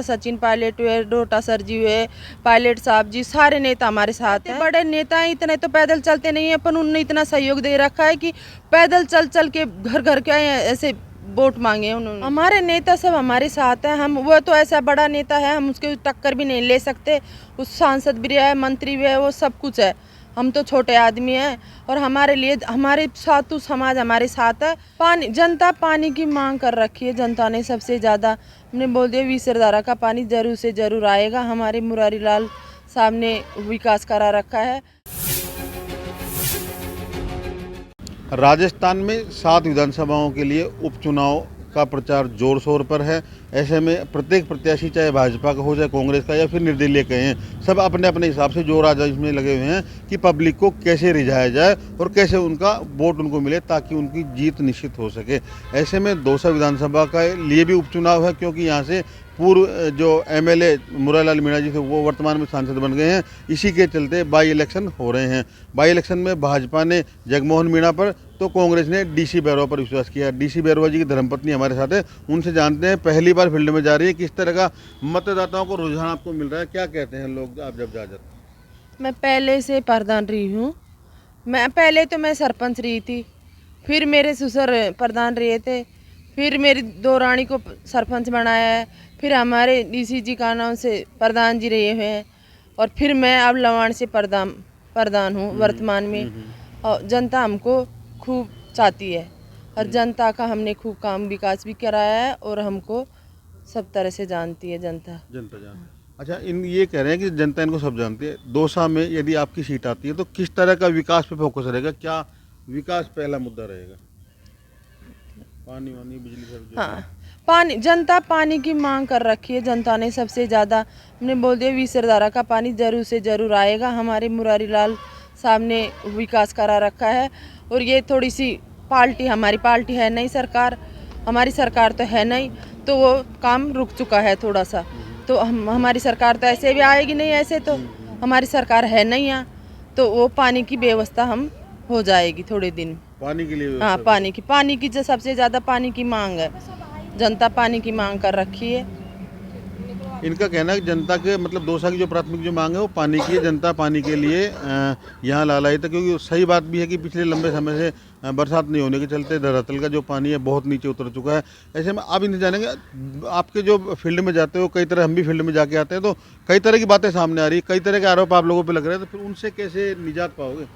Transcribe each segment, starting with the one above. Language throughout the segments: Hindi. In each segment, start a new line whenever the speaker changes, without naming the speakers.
सचिन पायलट हुए, डोटा सर जी हुए, पायलट साहब जी, सारे नेता हमारे साथ हैं। बड़े नेता हैं, इतने तो पैदल चलते नहीं है, पर उन्होंने इतना सहयोग दे रखा है कि पैदल चल चल के घर घर के ऐसे वोट मांगे उन्होंने। हमारे नेता सब हमारे साथ हैं। हम वो तो ऐसा बड़ा नेता है, हम उसके टक्कर भी नहीं ले सकते। उस सांसद भी है, मंत्री भी है, वो सब कुछ है। हम तो छोटे आदमी हैं और हमारे लिए हमारे सातू समाज हमारे साथ है। पानी, जनता पानी की मांग कर रखी है। जनता ने सबसे ज़्यादा हमने बोल दिया विसरधारा का पानी जरूर से जरूर आएगा। हमारे मुरारी लाल साहब ने विकास करा रखा है।
राजस्थान में 7 विधानसभाओं के लिए उपचुनाव का प्रचार जोर शोर पर है। ऐसे में प्रत्येक प्रत्याशी, चाहे भाजपा का हो, चाहे कांग्रेस का या फिर निर्दलीय के हैं, सब अपने अपने हिसाब से जोर आजमाइश में लगे हुए हैं कि पब्लिक को कैसे रिझाया जाए और कैसे उनका वोट उनको मिले ताकि उनकी जीत निश्चित हो सके। ऐसे में दौसा विधानसभा का लिए भी उपचुनाव है, क्योंकि यहाँ से पूर्व जो एमएलए मुरारी लाल मीणा जी थे वो वर्तमान में सांसद बन गए हैं। इसी के चलते बाई इलेक्शन हो रहे हैं। बाई इलेक्शन में भाजपा ने जगमोहन मीणा पर तो कांग्रेस ने डीसी बैरवा पर विश्वास किया। डीसी बैरवा जी की धर्मपत्नी हमारे साथ है, उनसे जानते हैं पहली बार फील्ड में जा रही है, किस तरह का मतदाताओं को रुझान आपको मिल रहा है, क्या कहते हैं लोग आप जब जा जाते?
मैं पहले से प्रधान रही हूँ। पहले तो मैं सरपंच रही थी, फिर मेरे ससुर प्रधान रहे थे, फिर मेरी दो रानी को सरपंच बनाया है, फिर हमारे डीसी जी का नाम से प्रधान जी रहे हुए हैं, और फिर मैं अब लवाण से प्रधान हूँ वर्तमान में। और जनता हमको खूब चाहती है और जनता का हमने खूब काम विकास भी कराया है और हमको सब तरह से जानती है जनता।
अच्छा, इन ये कह रहे हैं कि जनता इनको सब जानती है। दौसा में यदि आपकी सीट आती है तो किस तरह का विकास पे फोकस रहेगा? क्या विकास पहला मुद्दा रहेगा? पानी वानी, बिजली, सब?
हाँ, पानी, जनता पानी की मांग कर रखी है। जनता ने सबसे ज़्यादा हमने बोल दिया विसरधारा का पानी जरूर से जरूर आएगा। हमारे मुरारी लाल साहब ने विकास करा रखा है और ये थोड़ी सी पार्टी, हमारी पार्टी है नहीं, सरकार हमारी सरकार तो है नहीं, तो वो काम रुक चुका है थोड़ा सा। तो हमारी सरकार तो ऐसे भी आएगी नहीं, ऐसे तो हमारी सरकार है नहीं यहाँ, तो वो पानी की व्यवस्था हम हो जाएगी थोड़े दिन।
पानी के लिए?
हाँ, पानी की जो सबसे ज़्यादा पानी की मांग है। जनता पानी की मांग कर रखी है।
इनका कहना है कि जनता के मतलब दौसा की जो प्राथमिक जो मांग है वो पानी की है। जनता पानी के लिए यहाँ लालायित है, क्योंकि सही बात भी है कि पिछले लंबे समय से बरसात नहीं होने के चलते धरातल का जो पानी है बहुत नीचे उतर चुका है। ऐसे में आप इन्हें जानेंगे, आपके जो फील्ड में जाते हो, कई तरह हम भी फील्ड में जाके आते हैं, तो कई तरह की बातें सामने आ रही है, कई तरह के आरोप आप लोगों पर लग रहे हैं, तो फिर उनसे कैसे निजात पाओगे?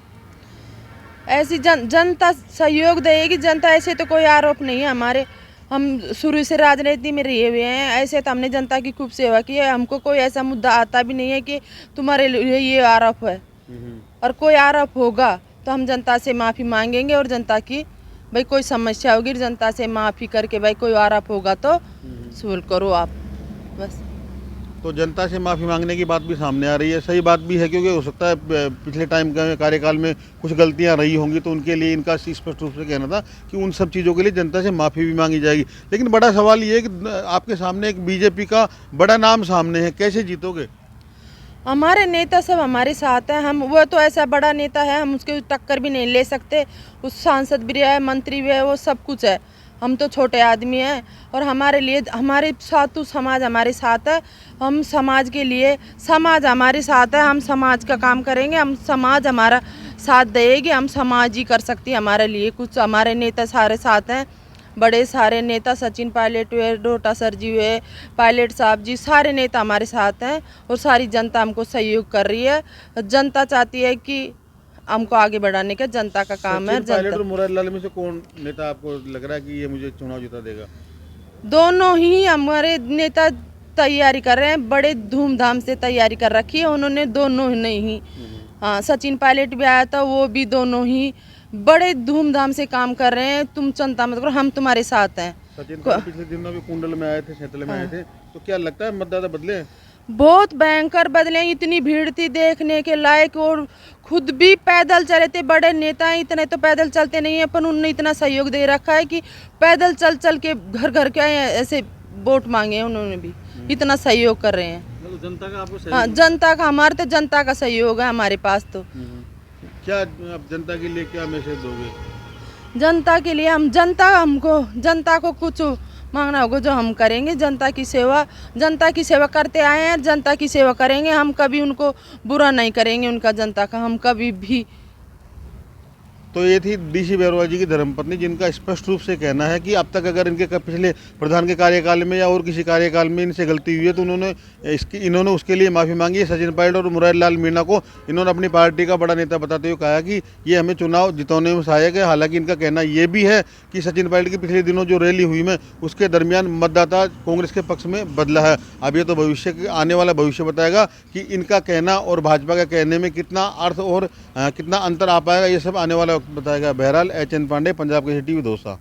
ऐसी जनता सहयोग देगी। जनता ऐसे तो कोई आरोप नहीं है हमारे, हम शुरू से राजनीति में रहे हुए हैं, ऐसे तो हमने जनता की खूब सेवा की है। हमको कोई ऐसा मुद्दा आता भी नहीं है कि तुम्हारे लिए ये आरोप है, और कोई आरोप होगा तो हम जनता से माफ़ी मांगेंगे और जनता की भाई कोई समस्या होगी जनता से माफ़ी करके, भाई कोई आरोप होगा तो सोल्व करो आप, बस।
तो जनता से माफ़ी मांगने की बात भी सामने आ रही है। सही बात भी है, क्योंकि हो सकता है पिछले टाइम का कार्यकाल में कुछ गलतियां रही होंगी, तो उनके लिए इनका स्पष्ट रूप से कहना था कि उन सब चीज़ों के लिए जनता से माफ़ी भी मांगी जाएगी। लेकिन बड़ा सवाल ये है कि आपके सामने एक बीजेपी का बड़ा नाम सामने है, कैसे जीतोगे?
हमारे नेता सब हमारे साथ हैं। हम वो तो ऐसा बड़ा नेता है, हम उसके टक्कर भी नहीं ले सकते। उस सांसद भी है, मंत्री भी है, वो सब कुछ है। हम तो छोटे आदमी हैं और हमारे लिए हमारे सातू समाज हमारे साथ है। हम समाज के लिए, समाज हमारे साथ है, हम समाज का काम करेंगे, हम समाज हमारा साथ देगी, हम समाज ही कर सकती है हमारे लिए कुछ। हमारे नेता सारे साथ हैं, बड़े सारे नेता, सचिन पायलट हुए, डोटा सर जी हुए, पायलट साहब जी, सारे नेता हमारे साथ हैं और सारी जनता हमको सहयोग कर रही है। जनता चाहती है कि हमको आगे बढ़ाने का, जनता का काम है।
पायलट और मुरारी लाल में से कौन नेता आपको लग रहा है कि ये मुझे चुनाव जिता देगा?
दोनों ही हमारे नेता तैयारी कर रहे हैं, बड़े धूमधाम से तैयारी कर रखी है उन्होंने, दोनों ही। हाँ, सचिन पायलट भी आया था, वो भी दोनों ही बड़े धूमधाम से काम कर रहे हैं। तुम चिंता मत करो, हम तुम्हारे साथ हैं।
सचिन पिछले दिनों भी कुंडल में आए थे, सैंतल में आए थे, तो क्या लगता है मतदाता बदले?
बहुत भयंकर बदले, इतनी भीड़ थी देखने के लायक, और खुद भी पैदल चले थे। बड़े नेता हैं, इतने तो पैदल चलते नहीं है, पर उन्होंने इतना सहयोग दे रखा है कि पैदल चल चल के घर घर के ऐसे वोट मांगे, उन्होंने भी इतना सहयोग कर रहे हैं।
मतलब जनता का आपको सहयोग?
हाँ, जनता का, हमारे तो जनता का सहयोग है हमारे पास। तो
क्या आप जनता के लिए क्या मैसेज दोगे?
जनता के लिए हम जनता को कुछ मांगना होगा जो हम करेंगे। जनता की सेवा करते आए हैं, जनता की सेवा करेंगे। हम कभी उनको बुरा नहीं करेंगे, उनका जनता का हम कभी भी।
तो ये थी डीसी बैरवा जी की धर्मपत्नी, जिनका स्पष्ट रूप से कहना है कि अब तक अगर इनके पिछले प्रधान के कार्यकाल में या और किसी कार्यकाल में इनसे गलती हुई है तो इन्होंने उसके लिए माफ़ी मांगी है। सचिन पायलट और मुरारी लाल मीणा को इन्होंने अपनी पार्टी का बड़ा नेता बताते हुए कहा कि ये हमें चुनाव जितवाने में सहायक है। हालांकि इनका कहना ये भी है कि सचिन पायलट की पिछले दिनों जो रैली हुई में उसके दरमियान मतदाता कांग्रेस के पक्ष में बदला है। अब ये तो आने वाला भविष्य बताएगा कि इनका कहना और भाजपा का कहने में कितना अर्थ और कितना अंतर आ पाएगा। ये सब आने वाला वक्त बताएगा। बहरहाल, H N Pande, Punjab Kesari TV, Dausa.